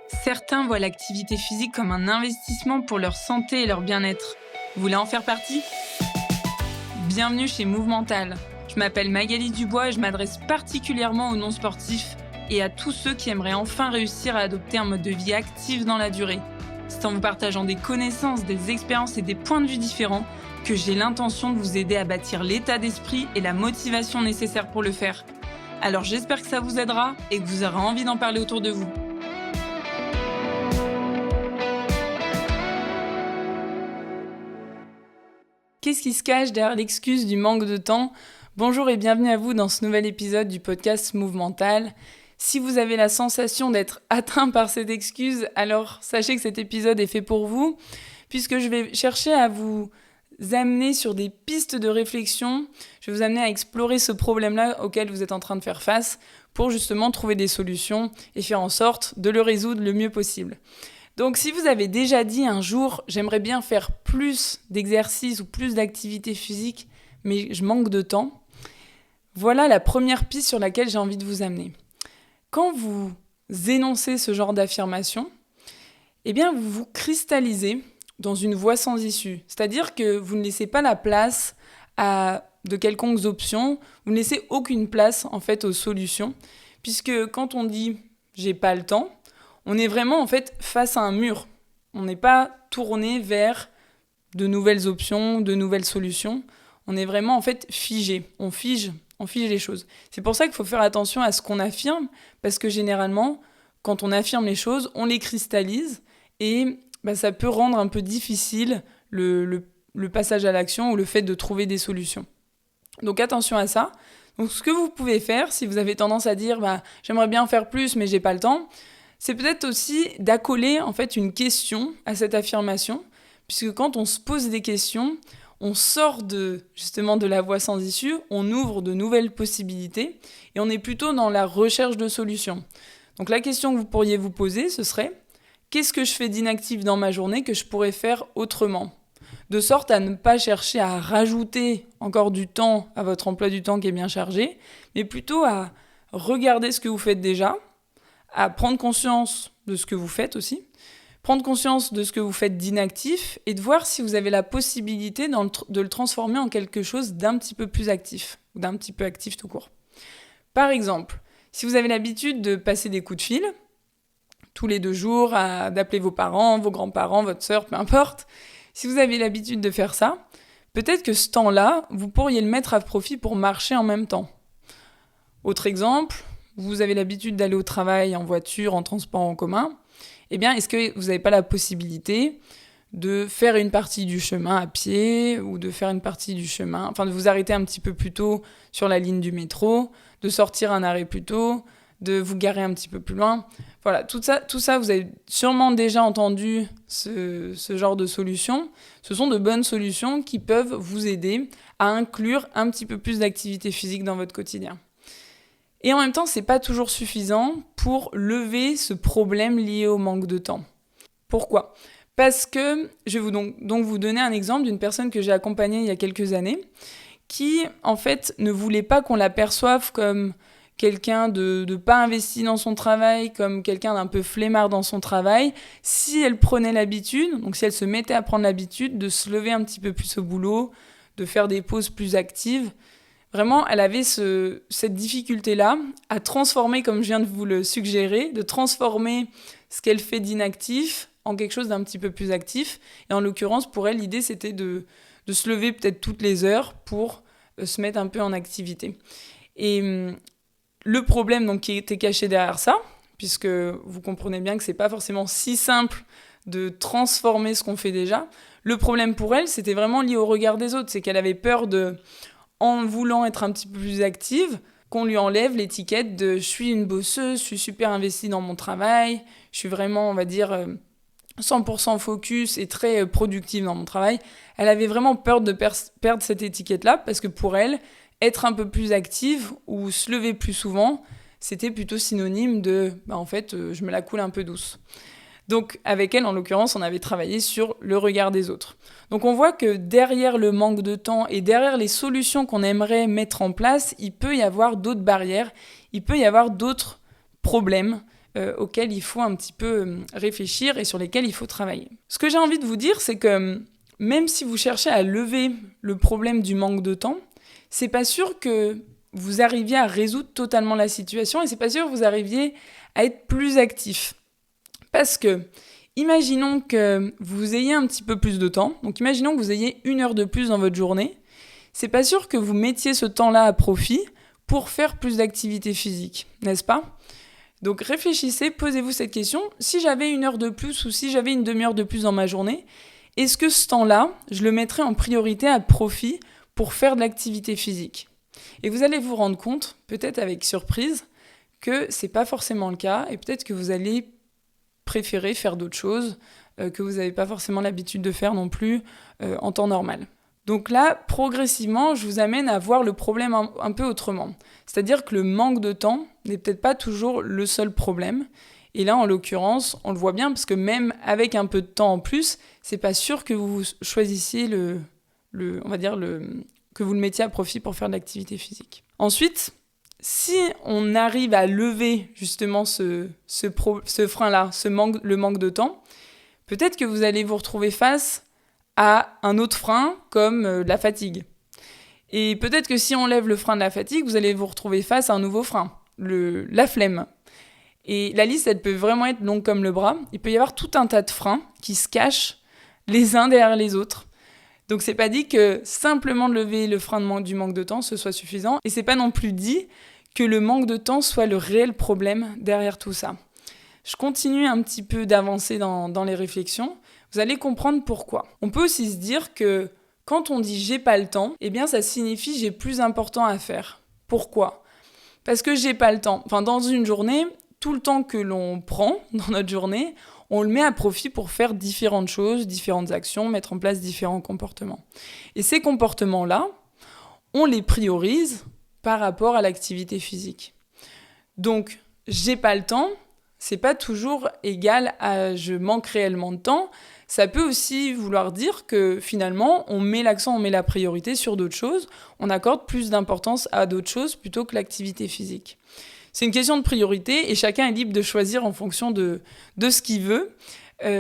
Certains voient l'activité physique comme un investissement pour leur santé et leur bien-être. Vous voulez en faire partie ? Bienvenue chez Movemental. Je m'appelle Magali Dubois et je m'adresse particulièrement aux non-sportifs et à tous ceux qui aimeraient enfin réussir à adopter un mode de vie actif dans la durée. C'est en vous partageant des connaissances, des expériences et des points de vue différents que j'ai l'intention de vous aider à bâtir l'état d'esprit et la motivation nécessaires pour le faire. Alors j'espère que ça vous aidera et que vous aurez envie d'en parler autour de vous. Qu'est-ce qui se cache derrière l'excuse du manque de temps ? Bonjour et bienvenue à vous dans ce nouvel épisode du podcast Movemental. Si vous avez la sensation d'être atteint par cette excuse, alors sachez que cet épisode est fait pour vous, puisque je vais chercher à vous amener sur des pistes de réflexion. Je vais vous amener à explorer ce problème-là auquel vous êtes en train de faire face pour justement trouver des solutions et faire en sorte de le résoudre le mieux possible. Donc si vous avez déjà dit un jour « j'aimerais bien faire plus d'exercices ou plus d'activités physiques, mais je manque de temps », voilà la première piste sur laquelle j'ai envie de vous amener. Quand vous énoncez ce genre d'affirmation, eh bien vous vous cristallisez dans une voie sans issue. C'est-à-dire que vous ne laissez pas la place à de quelconques options, vous ne laissez aucune place en fait aux solutions, puisque quand on dit « j'ai pas le temps », on est vraiment en fait face à un mur. On n'est pas tourné vers de nouvelles options, de nouvelles solutions. On est vraiment en fait figé. On fige les choses. C'est pour ça qu'il faut faire attention à ce qu'on affirme, parce que généralement, quand on affirme les choses, on les cristallise et ça peut rendre un peu difficile le passage à l'action ou le fait de trouver des solutions. Donc attention à ça. Donc ce que vous pouvez faire, si vous avez tendance à dire « j'aimerais bien faire plus mais j'ai pas le temps », c'est peut-être aussi d'accoler en fait une question à cette affirmation, puisque quand on se pose des questions, on sort justement de la voie sans issue, on ouvre de nouvelles possibilités et on est plutôt dans la recherche de solutions. Donc la question que vous pourriez vous poser, ce serait « qu'est-ce que je fais d'inactif dans ma journée que je pourrais faire autrement ?» De sorte à ne pas chercher à rajouter encore du temps à votre emploi du temps qui est bien chargé, mais plutôt à regarder ce que vous faites déjà, à prendre conscience de ce que vous faites aussi, prendre conscience de ce que vous faites d'inactif et de voir si vous avez la possibilité de le transformer en quelque chose d'un petit peu plus actif, ou d'un petit peu actif tout court. Par exemple, si vous avez l'habitude de passer des coups de fil, tous les 2 jours, d'appeler vos parents, vos grands-parents, votre sœur, peu importe, si vous avez l'habitude de faire ça, peut-être que ce temps-là, vous pourriez le mettre à profit pour marcher en même temps. Autre exemple, vous avez l'habitude d'aller au travail en voiture, en transport en commun, eh bien, est-ce que vous n'avez pas la possibilité de faire une partie du chemin à pied ou de faire une partie du chemin, de vous arrêter un petit peu plus tôt sur la ligne du métro, de sortir un arrêt plus tôt, de vous garer un petit peu plus loin. Voilà, tout ça, vous avez sûrement déjà entendu ce genre de solutions. Ce sont de bonnes solutions qui peuvent vous aider à inclure un petit peu plus d'activité physique dans votre quotidien. Et en même temps, c'est pas toujours suffisant pour lever ce problème lié au manque de temps. Pourquoi ? Parce que je vais donc vous donner un exemple d'une personne que j'ai accompagnée il y a quelques années, qui en fait ne voulait pas qu'on la perçoive comme quelqu'un de pas investi dans son travail, comme quelqu'un d'un peu flemmard dans son travail, si elle prenait l'habitude, donc si elle se mettait à prendre l'habitude de se lever un petit peu plus au boulot, de faire des pauses plus actives. Vraiment, elle avait cette difficulté-là à transformer, comme je viens de vous le suggérer, de transformer ce qu'elle fait d'inactif en quelque chose d'un petit peu plus actif. Et en l'occurrence, pour elle, l'idée, c'était de se lever peut-être toutes les heures pour se mettre un peu en activité. Et le problème donc, qui était caché derrière ça, puisque vous comprenez bien que c'est pas forcément si simple de transformer ce qu'on fait déjà, le problème pour elle, c'était vraiment lié au regard des autres. C'est qu'elle avait peur en voulant être un petit peu plus active, qu'on lui enlève l'étiquette de « je suis une bosseuse, je suis super investie dans mon travail, je suis vraiment, on va dire, 100% focus et très productive dans mon travail ». Elle avait vraiment peur de perdre cette étiquette-là, parce que pour elle, être un peu plus active ou se lever plus souvent, c'était plutôt synonyme de « en fait, je me la coule un peu douce ». Donc avec elle, en l'occurrence, on avait travaillé sur le regard des autres. Donc on voit que derrière le manque de temps et derrière les solutions qu'on aimerait mettre en place, il peut y avoir d'autres barrières, il peut y avoir d'autres problèmes auxquels il faut un petit peu réfléchir et sur lesquels il faut travailler. Ce que j'ai envie de vous dire, c'est que même si vous cherchez à lever le problème du manque de temps, c'est pas sûr que vous arriviez à résoudre totalement la situation et c'est pas sûr que vous arriviez à être plus actif. Parce que, imaginons que vous ayez un petit peu plus de temps, donc imaginons que vous ayez 1 heure de plus dans votre journée, c'est pas sûr que vous mettiez ce temps-là à profit pour faire plus d'activité physique, n'est-ce pas ? Donc réfléchissez, posez-vous cette question, si j'avais 1 heure de plus ou si j'avais une demi-heure de plus dans ma journée, est-ce que ce temps-là, je le mettrais en priorité à profit pour faire de l'activité physique ? Et vous allez vous rendre compte, peut-être avec surprise, que c'est pas forcément le cas et peut-être que vous allez préférer faire d'autres choses que vous n'avez pas forcément l'habitude de faire non plus en temps normal. Donc là, progressivement, je vous amène à voir le problème un peu autrement. C'est-à-dire que le manque de temps n'est peut-être pas toujours le seul problème. Et là, en l'occurrence, on le voit bien parce que même avec un peu de temps en plus, c'est pas sûr que vous choisissiez que vous le mettiez à profit pour faire de l'activité physique. Ensuite, si on arrive à lever justement ce frein-là, le manque de temps, peut-être que vous allez vous retrouver face à un autre frein comme la fatigue. Et peut-être que si on lève le frein de la fatigue, vous allez vous retrouver face à un nouveau frein, la flemme. Et la liste, elle peut vraiment être longue comme le bras. Il peut y avoir tout un tas de freins qui se cachent les uns derrière les autres. Donc c'est pas dit que simplement de lever le frein du manque de temps, ce soit suffisant. Et c'est pas non plus dit que le manque de temps soit le réel problème derrière tout ça. Je continue un petit peu d'avancer dans les réflexions. Vous allez comprendre pourquoi. On peut aussi se dire que quand on dit « j'ai pas le temps », eh bien ça signifie « j'ai plus important à faire ». Pourquoi ? Parce que j'ai pas le temps. Enfin, dans une journée, tout le temps que l'on prend dans notre journée, on le met à profit pour faire différentes choses, différentes actions, mettre en place différents comportements. Et ces comportements-là, on les priorise par rapport à l'activité physique. Donc, j'ai pas le temps, c'est pas toujours égal à je manque réellement de temps. Ça peut aussi vouloir dire que finalement, on met l'accent, on met la priorité sur d'autres choses, on accorde plus d'importance à d'autres choses plutôt que l'activité physique. C'est une question de priorité et chacun est libre de choisir en fonction de ce qu'il veut,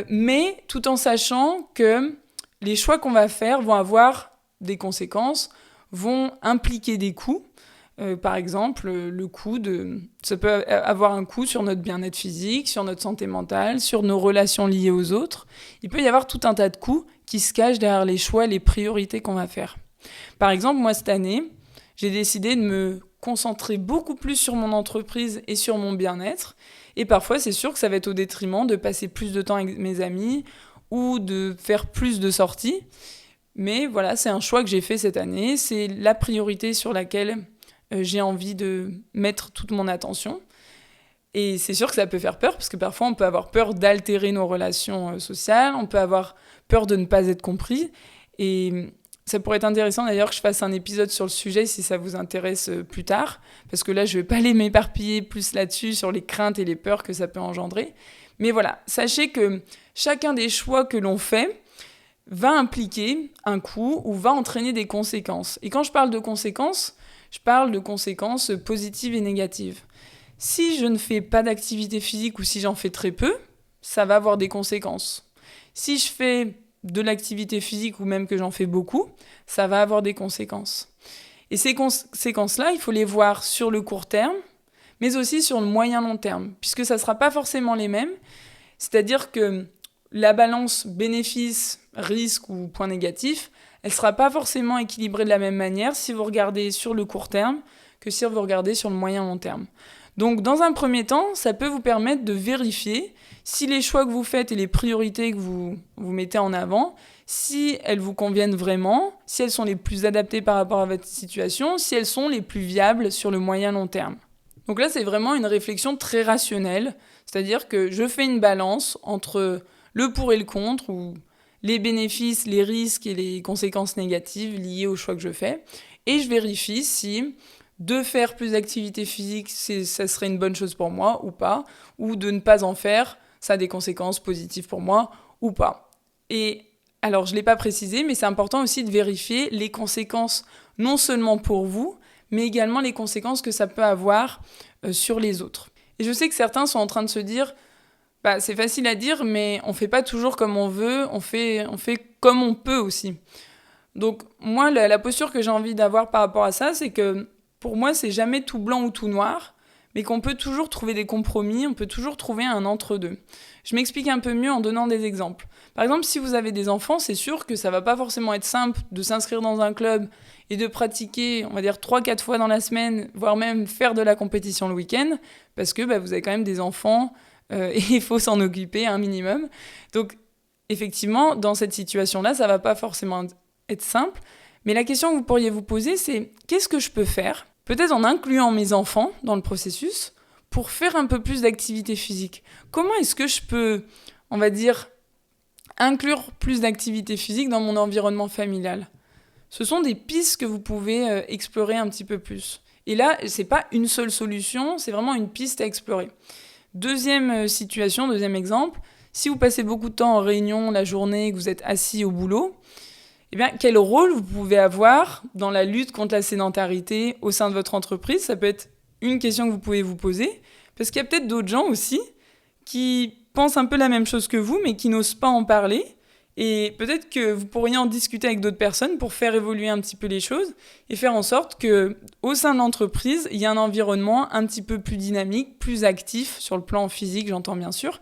mais tout en sachant que les choix qu'on va faire vont avoir des conséquences, vont impliquer des coûts. Par exemple, ça peut avoir un coût sur notre bien-être physique, sur notre santé mentale, sur nos relations liées aux autres. Il peut y avoir tout un tas de coûts qui se cachent derrière les choix, les priorités qu'on va faire. Par exemple, moi, cette année, j'ai décidé de me concentrer beaucoup plus sur mon entreprise et sur mon bien-être. Et parfois, c'est sûr que ça va être au détriment de passer plus de temps avec mes amis ou de faire plus de sorties. Mais voilà, c'est un choix que j'ai fait cette année. C'est la priorité sur laquelle j'ai envie de mettre toute mon attention. Et c'est sûr que ça peut faire peur, parce que parfois on peut avoir peur d'altérer nos relations sociales, on peut avoir peur de ne pas être compris. Et ça pourrait être intéressant d'ailleurs que je fasse un épisode sur le sujet si ça vous intéresse plus tard, parce que là je vais pas aller m'éparpiller plus là-dessus, sur les craintes et les peurs que ça peut engendrer. Mais voilà, sachez que chacun des choix que l'on fait va impliquer un coût ou va entraîner des conséquences. Et quand je parle de conséquences, je parle de conséquences positives et négatives. Si je ne fais pas d'activité physique ou si j'en fais très peu, ça va avoir des conséquences. Si je fais de l'activité physique ou même que j'en fais beaucoup, ça va avoir des conséquences. Et ces conséquences-là, il faut les voir sur le court terme, mais aussi sur le moyen-long terme, puisque ça ne sera pas forcément les mêmes. C'est-à-dire que la balance bénéfice, risque ou point négatif, elle ne sera pas forcément équilibrée de la même manière si vous regardez sur le court terme que si vous regardez sur le moyen-long terme. Donc, dans un premier temps, ça peut vous permettre de vérifier si les choix que vous faites et les priorités que vous mettez en avant, si elles vous conviennent vraiment, si elles sont les plus adaptées par rapport à votre situation, si elles sont les plus viables sur le moyen-long terme. Donc là, c'est vraiment une réflexion très rationnelle, c'est-à-dire que je fais une balance entre le pour et le contre, ou les bénéfices, les risques et les conséquences négatives liées aux choix que je fais, et je vérifie si de faire plus d'activité physique, ça serait une bonne chose pour moi ou pas, ou de ne pas en faire, ça a des conséquences positives pour moi ou pas. Et alors, je ne l'ai pas précisé, mais c'est important aussi de vérifier les conséquences, non seulement pour vous, mais également les conséquences que ça peut avoir sur les autres. Et je sais que certains sont en train de se dire, c'est facile à dire, mais on fait pas toujours comme on veut, on fait comme on peut aussi. Donc moi, la posture que j'ai envie d'avoir par rapport à ça, c'est que pour moi, c'est jamais tout blanc ou tout noir, mais qu'on peut toujours trouver des compromis, on peut toujours trouver un entre-deux. Je m'explique un peu mieux en donnant des exemples. Par exemple, si vous avez des enfants, c'est sûr que ça va pas forcément être simple de s'inscrire dans un club et de pratiquer, on va dire, 3-4 fois dans la semaine, voire même faire de la compétition le week-end, parce que vous avez quand même des enfants et il faut s'en occuper un minimum. Donc, effectivement, dans cette situation-là, ça va pas forcément être simple. Mais la question que vous pourriez vous poser, c'est qu'est-ce que je peux faire, peut-être en incluant mes enfants dans le processus, pour faire un peu plus d'activité physique. Comment est-ce que je peux, on va dire, inclure plus d'activité physique dans mon environnement familial ? Ce sont des pistes que vous pouvez explorer un petit peu plus. Et là, c'est pas une seule solution, c'est vraiment une piste à explorer. Deuxième situation, deuxième exemple, si vous passez beaucoup de temps en réunion la journée et que vous êtes assis au boulot, eh bien, quel rôle vous pouvez avoir dans la lutte contre la sédentarité au sein de votre entreprise ? Ça peut être une question que vous pouvez vous poser, parce qu'il y a peut-être d'autres gens aussi qui pensent un peu la même chose que vous, mais qui n'osent pas en parler. Et peut-être que vous pourriez en discuter avec d'autres personnes pour faire évoluer un petit peu les choses et faire en sorte qu'au sein de l'entreprise, il y ait un environnement un petit peu plus dynamique, plus actif sur le plan physique, j'entends bien sûr.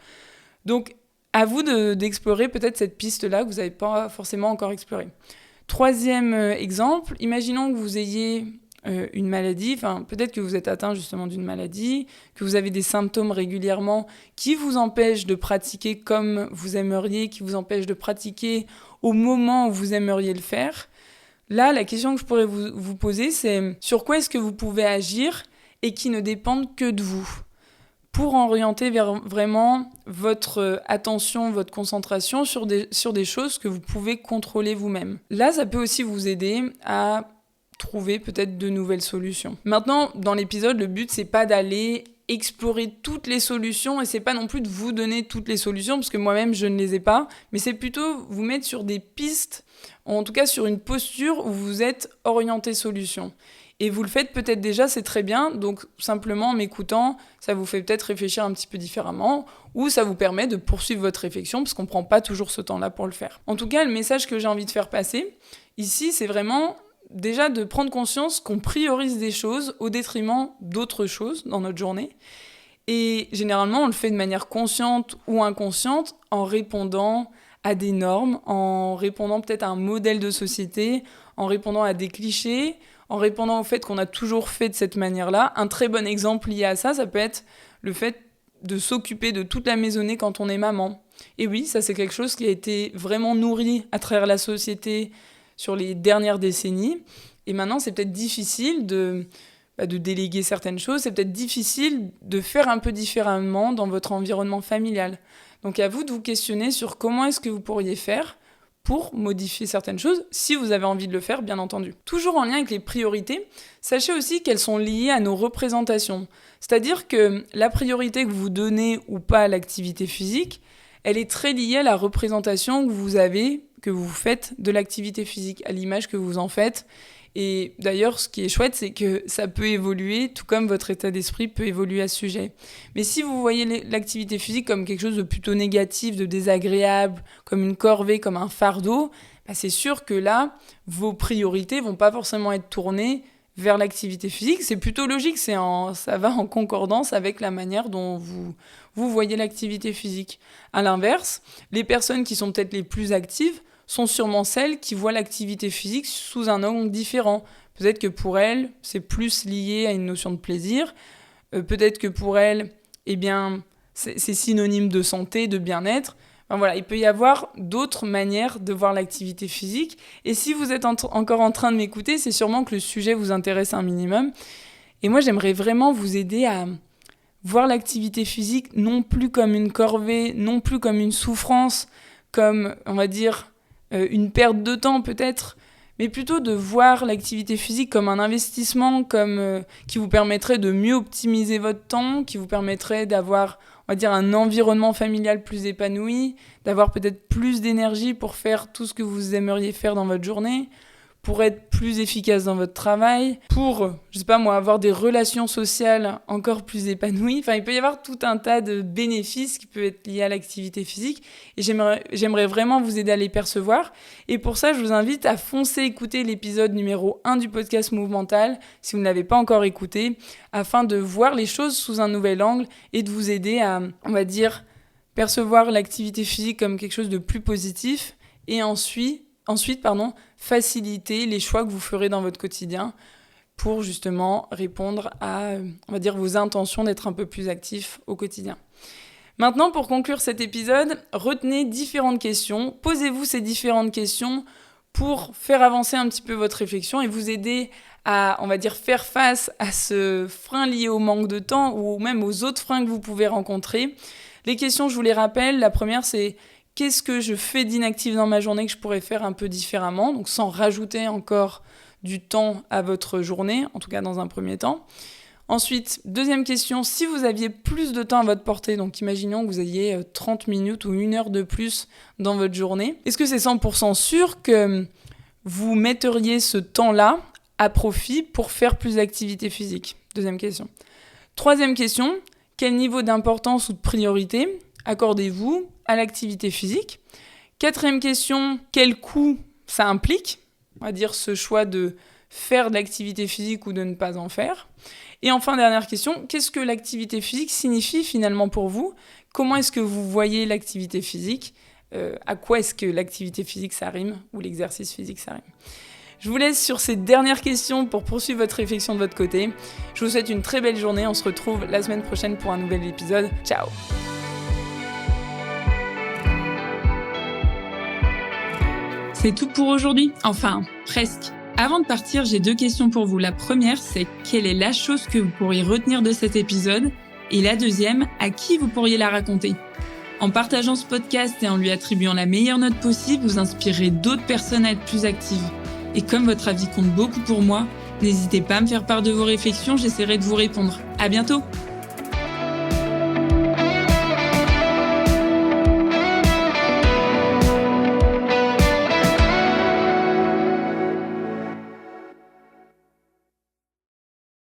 Donc, à vous d'explorer peut-être cette piste-là que vous n'avez pas forcément encore explorée. Troisième exemple, imaginons que vous ayez une maladie, peut-être que vous êtes atteint justement d'une maladie, que vous avez des symptômes régulièrement qui vous empêchent de pratiquer comme vous aimeriez, qui vous empêchent de pratiquer au moment où vous aimeriez le faire. Là, la question que je pourrais vous poser, c'est sur quoi est-ce que vous pouvez agir et qui ne dépendent que de vous, pour orienter vers vraiment votre attention, votre concentration sur des choses que vous pouvez contrôler vous-même. Là, ça peut aussi vous aider à trouver peut-être de nouvelles solutions. Maintenant, dans l'épisode, le but, c'est pas d'aller explorer toutes les solutions et c'est pas non plus de vous donner toutes les solutions parce que moi-même, je ne les ai pas, mais c'est plutôt vous mettre sur des pistes, en tout cas sur une posture où vous êtes orienté solution. Et vous le faites peut-être déjà, c'est très bien, donc simplement en m'écoutant, ça vous fait peut-être réfléchir un petit peu différemment, ou ça vous permet de poursuivre votre réflexion, parce qu'on ne prend pas toujours ce temps-là pour le faire. En tout cas, le message que j'ai envie de faire passer, ici, c'est vraiment déjà de prendre conscience qu'on priorise des choses au détriment d'autres choses dans notre journée. Et généralement, on le fait de manière consciente ou inconsciente, en répondant à des normes, en répondant peut-être à un modèle de société, en répondant à des clichés, en répondant au fait qu'on a toujours fait de cette manière-là. Un très bon exemple lié à ça, ça peut être le fait de s'occuper de toute la maisonnée quand on est maman. Et oui, ça c'est quelque chose qui a été vraiment nourri à travers la société sur les dernières décennies. Et maintenant, c'est peut-être difficile de déléguer certaines choses, c'est peut-être difficile de faire un peu différemment dans votre environnement familial. Donc à vous de vous questionner sur comment est-ce que vous pourriez faire pour modifier certaines choses, si vous avez envie de le faire, bien entendu. Toujours en lien avec les priorités, sachez aussi qu'elles sont liées à nos représentations. C'est-à-dire que la priorité que vous donnez ou pas à l'activité physique, elle est très liée à la représentation que vous avez, que vous faites de l'activité physique, à l'image que vous en faites. Et d'ailleurs, ce qui est chouette, c'est que ça peut évoluer, tout comme votre état d'esprit peut évoluer à ce sujet. Mais si vous voyez l'activité physique comme quelque chose de plutôt négatif, de désagréable, comme une corvée, comme un fardeau, c'est sûr que là, vos priorités vont pas forcément être tournées vers l'activité physique. C'est plutôt logique, ça va en concordance avec la manière dont vous voyez l'activité physique. À l'inverse, les personnes qui sont peut-être les plus actives sont sûrement celles qui voient l'activité physique sous un angle différent. Peut-être que pour elles, c'est plus lié à une notion de plaisir. Peut-être que pour elles, c'est synonyme de santé, de bien-être. Voilà, il peut y avoir d'autres manières de voir l'activité physique. Et si vous êtes encore en train de m'écouter, c'est sûrement que le sujet vous intéresse un minimum. Et moi, j'aimerais vraiment vous aider à voir l'activité physique non plus comme une corvée, non plus comme une souffrance, comme, on va dire, une perte de temps peut-être, mais plutôt de voir l'activité physique comme un investissement, qui vous permettrait de mieux optimiser votre temps, qui vous permettrait d'avoir, on va dire, un environnement familial plus épanoui, d'avoir peut-être plus d'énergie pour faire tout ce que vous aimeriez faire dans votre journée, pour être plus efficace dans votre travail, pour, je sais pas moi, avoir des relations sociales encore plus épanouies. Enfin, il peut y avoir tout un tas de bénéfices qui peuvent être liés à l'activité physique et j'aimerais vraiment vous aider à les percevoir. Et pour ça, je vous invite à foncer écouter l'épisode numéro 1 du podcast Movemental, si vous ne l'avez pas encore écouté, afin de voir les choses sous un nouvel angle et de vous aider à, on va dire, percevoir l'activité physique comme quelque chose de plus positif et ensuite, faciliter les choix que vous ferez dans votre quotidien pour justement répondre à, on va dire, vos intentions d'être un peu plus actif au quotidien. Maintenant, pour conclure cet épisode, retenez différentes questions. Posez-vous ces différentes questions pour faire avancer un petit peu votre réflexion et vous aider à, on va dire, faire face à ce frein lié au manque de temps ou même aux autres freins que vous pouvez rencontrer. Les questions, je vous les rappelle. La première, c'est qu'est-ce que je fais d'inactif dans ma journée que je pourrais faire un peu différemment, donc sans rajouter encore du temps à votre journée, en tout cas dans un premier temps. Ensuite, deuxième question, si vous aviez plus de temps à votre portée, donc imaginons que vous ayez 30 minutes ou 1 heure de plus dans votre journée, est-ce que c'est 100% sûr que vous metteriez ce temps-là à profit pour faire plus d'activité physique ? Deuxième question. Troisième question, quel niveau d'importance ou de priorité accordez-vous à l'activité physique ? Quatrième question, quel coût ça implique ? On va dire ce choix de faire de l'activité physique ou de ne pas en faire. Et enfin, dernière question, qu'est-ce que l'activité physique signifie finalement pour vous ? Comment est-ce que vous voyez l'activité physique ? À quoi est-ce que l'activité physique ça rime ? Ou l'exercice physique ça rime ? Je vous laisse sur ces dernières questions pour poursuivre votre réflexion de votre côté. Je vous souhaite une très belle journée. On se retrouve la semaine prochaine pour un nouvel épisode. Ciao ! C'est tout pour aujourd'hui. Enfin, presque. Avant de partir, j'ai 2 questions pour vous. La première, c'est quelle est la chose que vous pourriez retenir de cet épisode ? Et la deuxième, à qui vous pourriez la raconter ? En partageant ce podcast et en lui attribuant la meilleure note possible, vous inspirerez d'autres personnes à être plus actives. Et comme votre avis compte beaucoup pour moi, n'hésitez pas à me faire part de vos réflexions, j'essaierai de vous répondre. À bientôt !